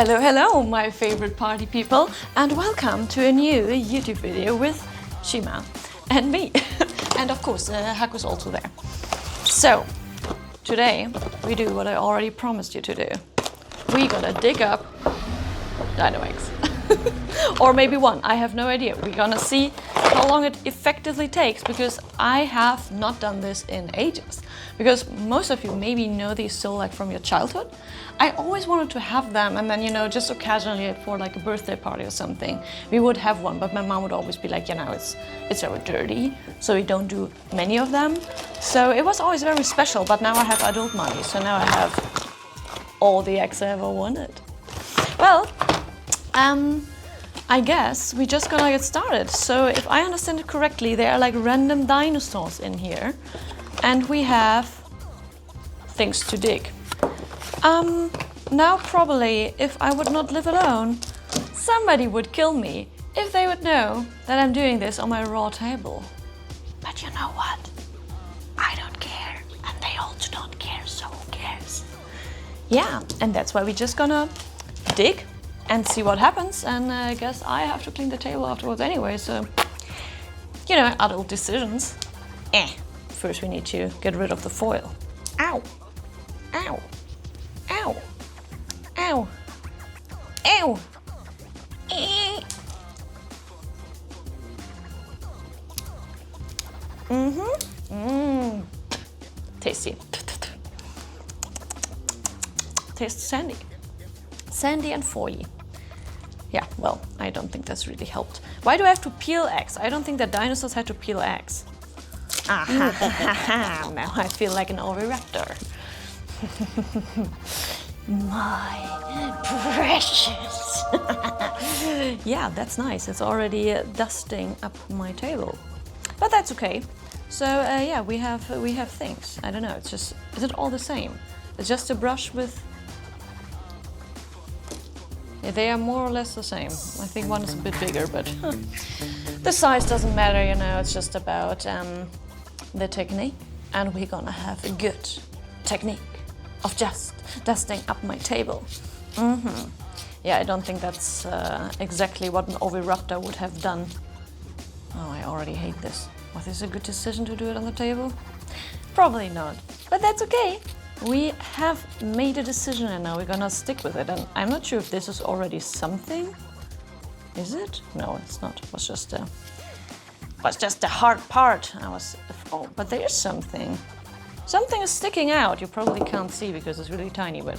Hello, hello, my favorite party people, and welcome to a new YouTube video with Shima and me. And of course, Haku's also there. So, today we do what I already promised you to do. We gonna dig up Dino Eggs. Or maybe one, I have no idea. We're gonna see how long it effectively takes, because I have not done this in ages. Because most of you maybe know these still like from your childhood. I always wanted to have them, and then, you know, just occasionally for like a birthday party or something, we would have one, but my mom would always be like, you know, it's very dirty, so we don't do many of them. So it was always very special, but now I have adult money, so now I have all the eggs I ever wanted. Well, I guess we just gonna get started. So if I understand it correctly, there are like random dinosaurs in here, and we have things to dig. Now probably, if I would not live alone, somebody would kill me if they would know that I'm doing this on my raw table. But you know what? I don't care, and they also don't care, so who cares? Yeah, and that's why we're just gonna dig and see what happens, and I guess I have to clean the table afterwards anyway, so, you know, adult decisions. First we need to get rid of the foil. Ow! Ow! Ow! Ow! Ow! Tasty. Tastes sandy. Sandy and foily. Yeah, well, I don't think that's really helped. Why do I have to peel eggs? I don't think that dinosaurs had to peel eggs. Now I feel like an oviraptor. My precious. Yeah, that's nice. It's already dusting up my table, but that's okay. So yeah, we have things. I don't know. It's just, is it all the same? It's just a brush with. Yeah, they are more or less the same. I think one is a bit bigger, but the size doesn't matter. You know, it's just about the technique, and we're gonna have a good technique of just dusting up my table. Yeah, I don't think that's exactly what an oviraptor would have done. Oh, I already hate this. Was this a good decision to do it on the table? Probably not, but that's okay. We have made a decision, and now we're gonna stick with it. And I'm not sure if this is already something. Is it? No, it's not. It was just the hard part. Oh, but there's something. Something is sticking out. You probably can't see because it's really tiny, but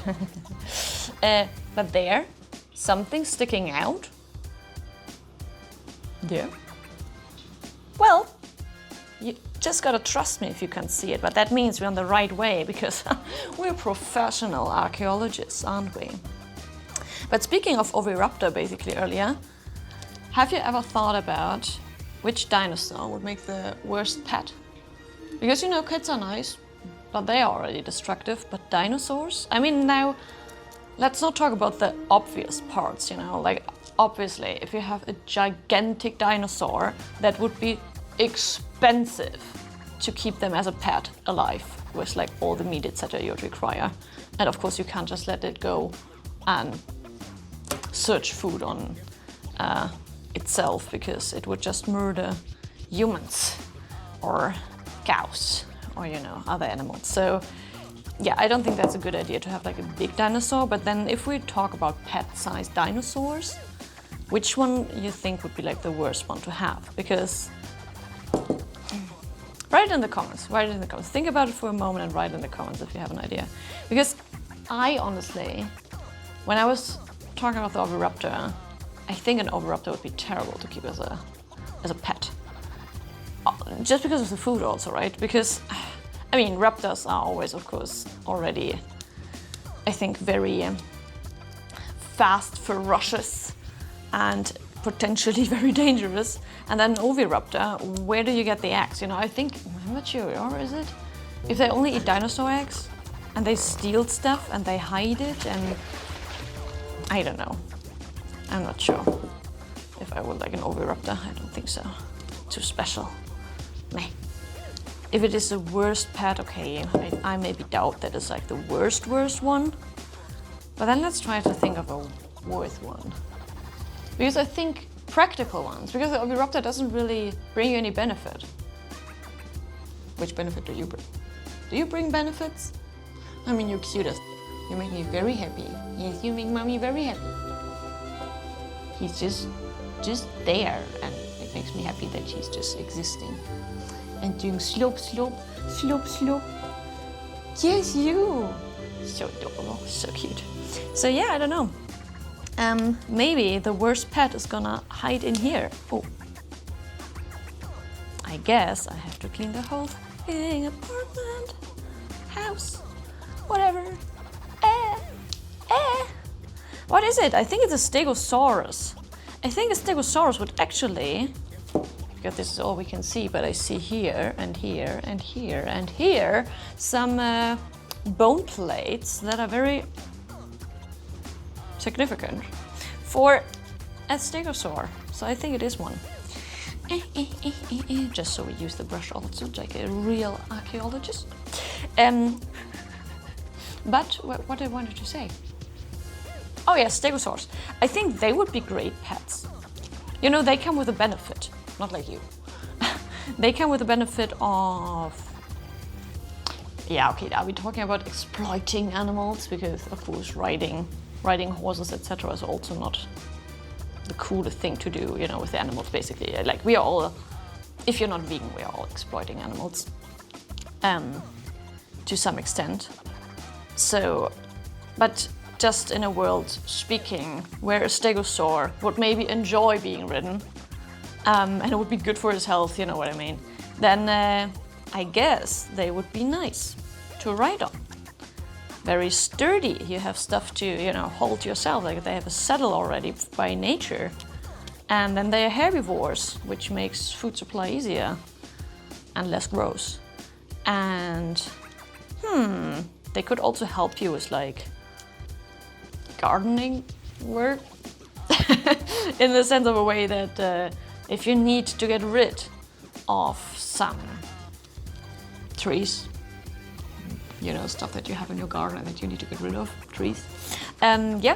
but there, something sticking out. There. Well, you just gotta trust me if you can see it, but that means we're on the right way, because we're professional archaeologists, aren't we? But speaking of oviraptor, basically earlier, have you ever thought about which dinosaur would make the worst pet? Because, you know, cats are nice, but they are already destructive. But dinosaurs? I mean, now, let's not talk about the obvious parts, you know, like, obviously, if you have a gigantic dinosaur, that would be expensive to keep them as a pet alive, with like all the meat, etc. you would require. And of course, you can't just let it go and search food on itself, because it would just murder humans or cows or, you know, other animals. So yeah, I don't think that's a good idea to have like a big dinosaur. But then if we talk about pet-sized dinosaurs, which one you think would be like the worst one to have? Because write it in the comments, write it in the comments. Think about it for a moment and write it in the comments if you have an idea. Because I honestly, when I was talking about the oviraptor, I think an oviraptor would be terrible to keep as a pet. Just because of the food also, right? Because, I mean, raptors are always, of course, already, I think, very fast, ferocious, and potentially very dangerous. And then an oviraptor, where do you get the eggs? You know, I think, I'm not sure, or is it? If they only eat dinosaur eggs, and they steal stuff, and they hide it, and I don't know. I'm not sure if I would like an oviraptor. I don't think so. Too special. Meh. If it is the worst pet, okay, I maybe doubt that it's like the worst one. But then let's try to think of a worth one. Because I think practical ones, because the Oviraptor doesn't really bring you any benefit. Which benefit do you bring? Do you bring benefits? I mean, you're cute as you make me very happy. Yes, you make mommy very happy. He's just there, and it makes me happy that he's just existing. And doing slope, slope, slope, slope. Yes, you! So adorable, so cute. So yeah, I don't know. Maybe the worst pet is gonna hide in here. Oh. I guess I have to clean the whole thing. Apartment, house, whatever. What is it? I think it's a Stegosaurus. I think a Stegosaurus would actually, because this is all we can see, but I see here and here and here and here some bone plates that are very significant for a Stegosaur. So I think it is one. Just so we use the brush also, like a real archaeologist. But what I wanted to say. Oh yeah, Stegosaurs. I think they would be great pets. You know, they come with a benefit, not like you. They come with a benefit of, yeah, okay, are we talking about exploiting animals? Because of course riding horses, etc. is also not the coolest thing to do, you know, with the animals basically. Like we are all, if you're not vegan, we are all exploiting animals to some extent. So, but just in a world speaking where a Stegosaur would maybe enjoy being ridden and it would be good for his health, you know what I mean, then I guess they would be nice to ride on. Very sturdy, you have stuff to, you know, hold yourself, like they have a saddle already by nature. And then they are herbivores, which makes food supply easier and less gross. And they could also help you with like gardening work in the sense of a way that if you need to get rid of some trees, you know, stuff that you have in your garden that you need to get rid of, trees. Yeah,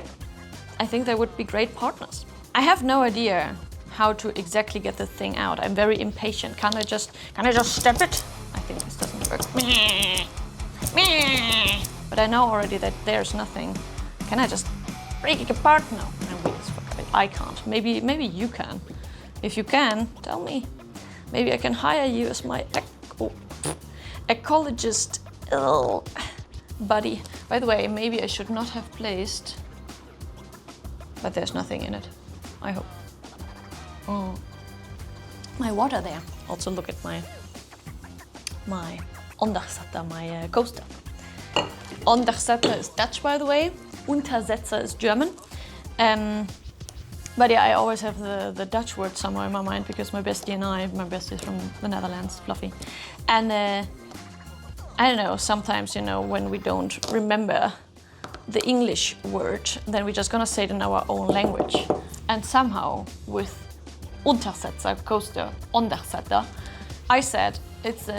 I think they would be great partners. I have no idea how to exactly get the thing out. I'm very impatient. Can I just step it? I think this doesn't work. But I know already that there's nothing. Can I just break it apart? No, I'm weak as fuck. I can't. Maybe you can. If you can, tell me. Maybe I can hire you as my ecologist buddy. By the way, maybe I should not have placed, but there's nothing in it, I hope. Oh, my water there. Also look at my Ondersetter, my coaster. Ondersetter is Dutch, by the way. Untersetzer is German. But yeah, I always have the Dutch word somewhere in my mind because my bestie and my bestie is from the Netherlands, Fluffy. And I don't know, sometimes, you know, when we don't remember the English word, then we're just gonna say it in our own language. And somehow with Untersetzer, coaster, Ondersetter, I said it's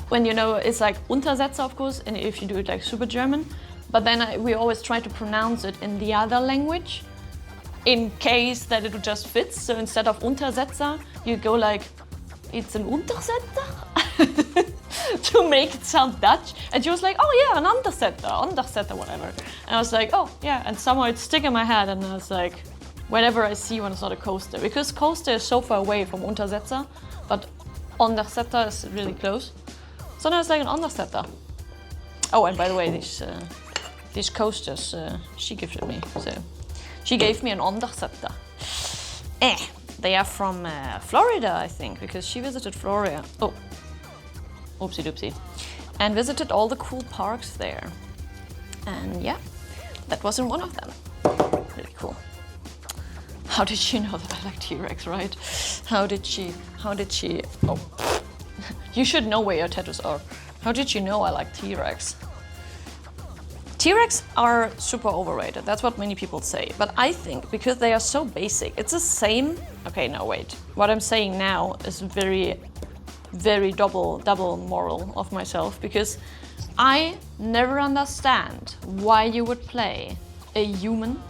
when you know, it's like Untersetzer, of course, and if you do it like super German, but then we always try to pronounce it in the other language in case that it just fits. So instead of Untersetzer, you go like, it's an Untersetzer? To make it sound Dutch. And she was like, oh yeah, an Undersetter, whatever. And I was like, oh yeah, and somehow it's stuck in my head, and I was like, whenever I see one, it's not a coaster. Because coaster is so far away from Untersetzer, but Ondersetter is really close. So now it's like an Undersetter. Oh, and by the way, these coasters she gifted me, so she gave me an Ondersetter. They are from Florida, I think, because she visited Florida. Oh, oopsie doopsie. And visited all the cool parks there. And yeah, that wasn't one of them. Really cool. How did she know that I like T-Rex, right? How did she, oh. You should know where your tattoos are. How did you know I like T-Rex? T-Rex are super overrated, that's what many people say. But I think because they are so basic, it's the same. Okay, no, wait. What I'm saying now is very, very double moral of myself, because I never understand why you would play a human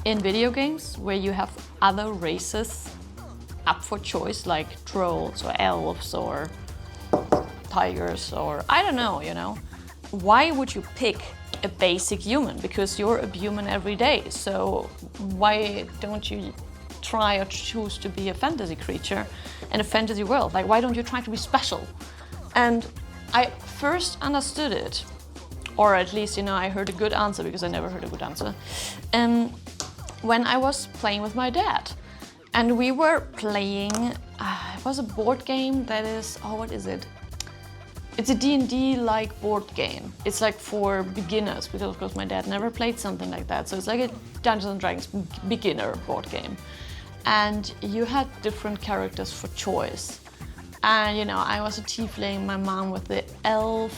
in video games where you have other races up for choice, like trolls or elves or tigers or I don't know, you know. Why would you pick a basic human? Because you're a human every day, so why don't you try or choose to be a fantasy creature in a fantasy world? Like, why don't you try to be special? And I first understood it, or at least, you know, I heard a good answer, because I never heard a good answer, when I was playing with my dad. And we were playing, it was a board game that is, oh, what is it? It's a D&D-like board game. It's like for beginners, because of course my dad never played something like that. So it's like a Dungeons & Dragons beginner board game. And you had different characters for choice. And you know, I was a tiefling, my mom was the elf,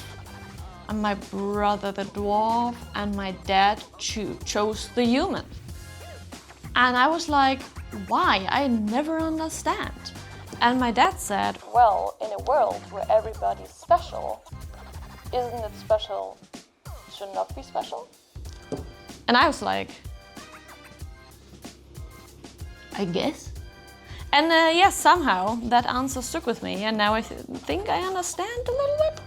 and my brother the dwarf, and my dad chose the human. And I was like, why? I never understand. And my dad said, well, in a world where everybody's special, isn't it special to not be special? And I was like, I guess. And yes, somehow that answer stuck with me, and now I think I understand a little bit.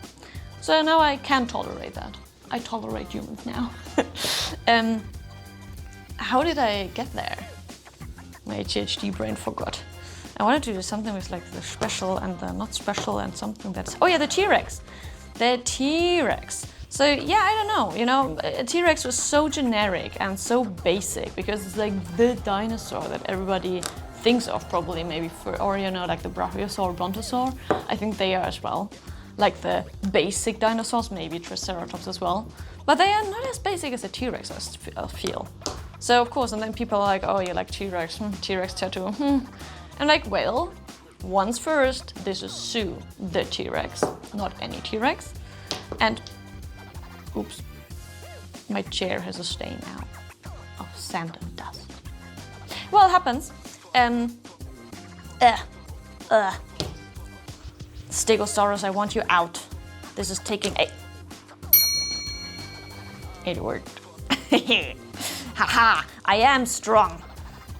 So now I can tolerate that. I tolerate humans now. How did I get there? My ADHD brain forgot. I wanted to do something with like the special and the not special and something that's... Oh yeah, the T-Rex. The T-Rex. So yeah, I don't know, you know, a T-Rex was so generic and so basic because it's like the dinosaur that everybody thinks of probably maybe for, or you know, like the Brachiosaur, Brontosaur. I think they are as well. Like the basic dinosaurs, maybe Triceratops as well. But they are not as basic as a T-Rex, I feel. So of course, and then people are like, oh, you like T-Rex, T-Rex tattoo, And like, well, once first, this is Sue, the T-Rex, not any T-Rex. And, oops, my chair has a stain now of sand and dust. Well, it happens. Stegosaurus, I want you out. This is taking a... It worked. Haha, I am strong.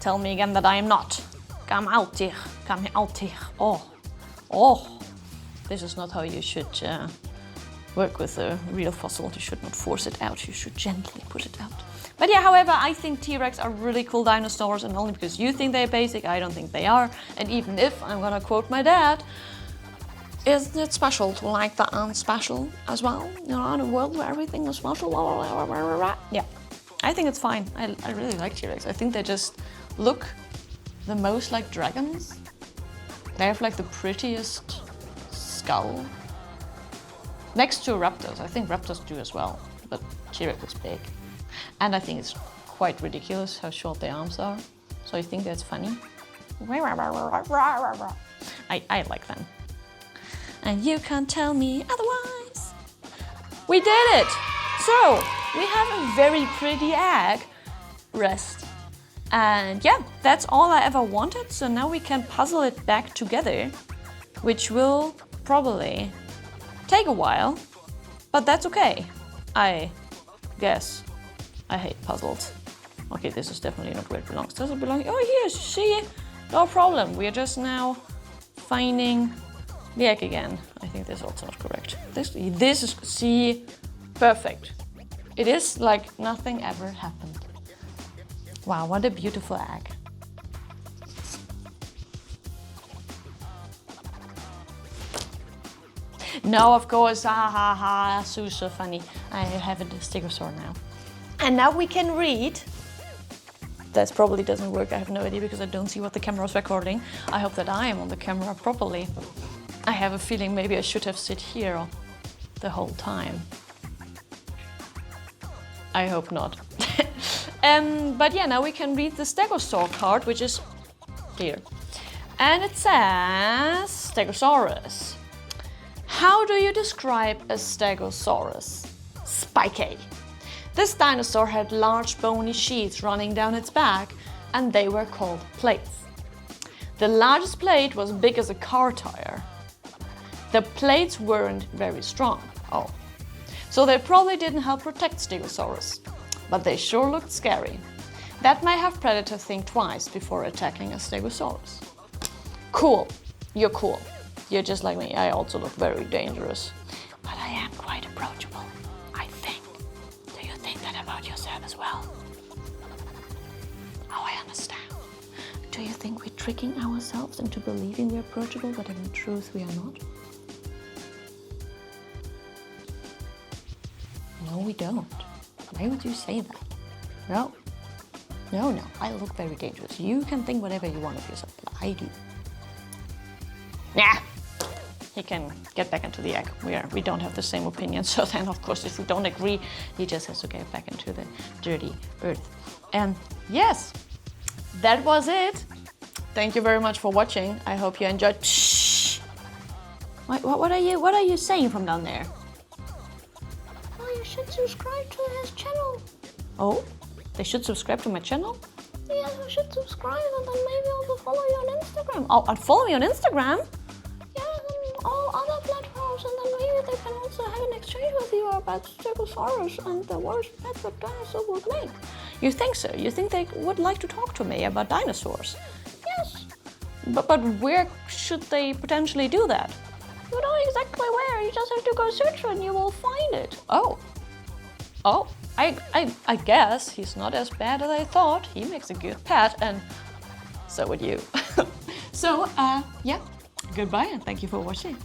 Tell me again that I am not. Come out here, come out here. Oh, this is not how you should work with a real fossil. You should not force it out, you should gently put it out. But yeah, however, I think T-Rex are really cool dinosaurs, and only because you think they're basic, I don't think they are. And even if, I'm gonna quote my dad, isn't it special to like the unspecial as well? You know, in a world where everything is special, yeah. I think it's fine. I really like T-Rex. I think they just look the most like dragons. They have like the prettiest skull. Next to raptors. I think raptors do as well, but T-Rex is big. And I think it's quite ridiculous how short their arms are. So I think that's funny. I like them. And you can't tell me otherwise. We did it! So, we have a very pretty egg rest. And yeah, that's all I ever wanted. So now we can puzzle it back together, which will probably take a while, but that's okay, I guess. I hate puzzles. Okay, this is definitely not where it belongs. Does it belong? Oh, here, see? No problem. We are just now finding the egg again. I think this is also not correct. This is, see, perfect. It is like nothing ever happened. Wow, what a beautiful egg. No, of course, Sue's so funny. I have a Stegosaur now. And now we can read. That probably doesn't work, I have no idea, because I don't see what the camera is recording. I hope that I am on the camera properly. I have a feeling maybe I should have sit here the whole time. I hope not. But yeah, now we can read the Stegosaur card, which is here. And it says, Stegosaurus. How do you describe a Stegosaurus? Spiky. This dinosaur had large bony sheaths running down its back, and they were called plates. The largest plate was big as a car tire. The plates weren't very strong. Oh. So they probably didn't help protect Stegosaurus, but they sure looked scary. That may have predators think twice before attacking a Stegosaurus. Cool, you're cool. You're just like me, I also look very dangerous. But I am quite approachable, I think. Do you think that about yourself as well? Oh, I understand. Do you think we're tricking ourselves into believing we're approachable, but in truth we are not? No, we don't. Why would you say that? No. No, I look very dangerous. You can think whatever you want of yourself, but I do. Nah. He can get back into the egg. We don't have the same opinion, so then of course if we don't agree, he just has to get back into the dirty earth. And yes, that was it. Thank you very much for watching. I hope you enjoyed. Shh. What are you saying from down there? Oh, you should subscribe to his channel. Oh, they should subscribe to my channel? Yes, you should subscribe and then maybe also follow you on Instagram. Oh, and follow me on Instagram? All other platforms, and then maybe they can also have an exchange with you about Stegosaurus and the worst pet that dinosaur would make. You think so? You think they would like to talk to me about dinosaurs? Yes. But where should they potentially do that? You know exactly where. You just have to go search and you will find it. Oh, I guess he's not as bad as I thought. He makes a good pet, and so would you. So, yeah. Goodbye and thank you for watching.